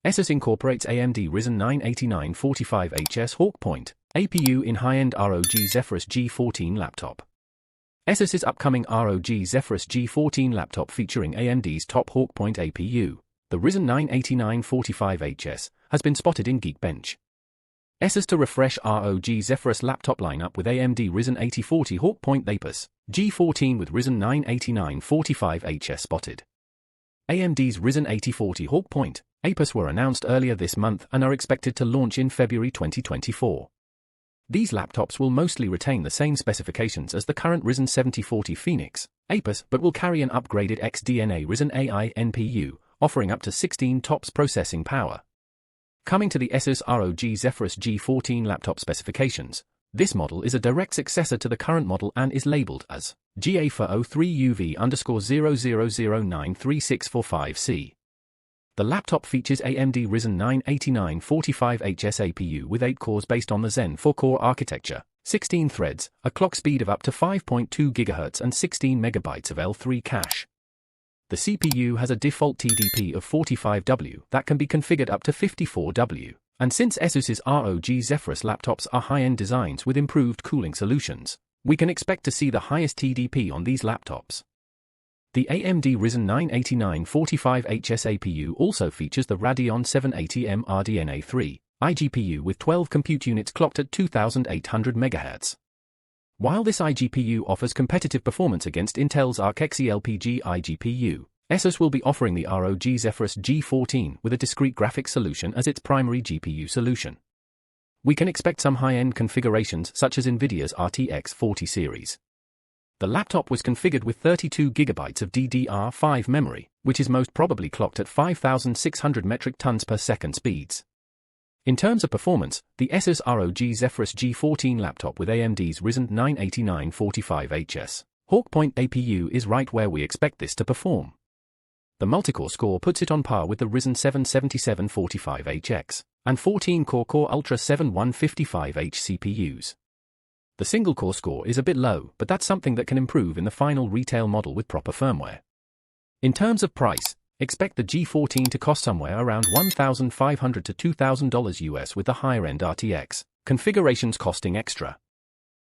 ASUS incorporates AMD Ryzen 9 8945HS Hawk Point APU in high-end ROG Zephyrus G14 laptop. ASUS's upcoming ROG Zephyrus G14 laptop featuring AMD's top Hawk Point APU, the Ryzen 9 8945HS, has been spotted in Geekbench. ASUS to refresh ROG Zephyrus laptop lineup with AMD Ryzen 8040 Hawk Point APUS G14 with Ryzen 9 8945HS spotted. AMD's Ryzen 8040 Hawk Point APUS were announced earlier this month and are expected to launch in February 2024. These laptops will mostly retain the same specifications as the current Ryzen 7040 Phoenix APUS but will carry an upgraded XDNA Ryzen AI NPU, offering up to 16 TOPS processing power. Coming to the ASUS ROG Zephyrus G14 laptop specifications, this model is a direct successor to the current model and is labeled as GA403UV_00093645C. The laptop features AMD Ryzen 9 8945HS APU with 8 cores based on the Zen 4-core architecture, 16 threads, a clock speed of up to 5.2 GHz and 16 MB of L3 cache. The CPU has a default TDP of 45W that can be configured up to 54W, and since ASUS's ROG Zephyrus laptops are high-end designs with improved cooling solutions, we can expect to see the highest TDP on these laptops. The AMD Ryzen 9 8945HS APU also features the Radeon 780M RDNA 3 iGPU with 12 compute units clocked at 2800 MHz. While this iGPU offers competitive performance against Intel's Arc Xe-LPG iGPU, ASUS will be offering the ROG Zephyrus G14 with a discrete graphics solution as its primary GPU solution. We can expect some high-end configurations such as NVIDIA's RTX 40 series. The laptop was configured with 32 GB of DDR5 memory, which is most probably clocked at 5,600 metric tons per second speeds. In terms of performance, the ASUS ROG Zephyrus G14 laptop with AMD's Ryzen 9 8945HS Hawk Point APU is right where we expect this to perform. The multi-core score puts it on par with the Ryzen 7 7745HX and 14-core Core Ultra 7155H CPUs. The single-core score is a bit low, but that's something that can improve in the final retail model with proper firmware. In terms of price, expect the G14 to cost somewhere around $1,500 to $2,000 US with the higher-end RTX configurations costing extra.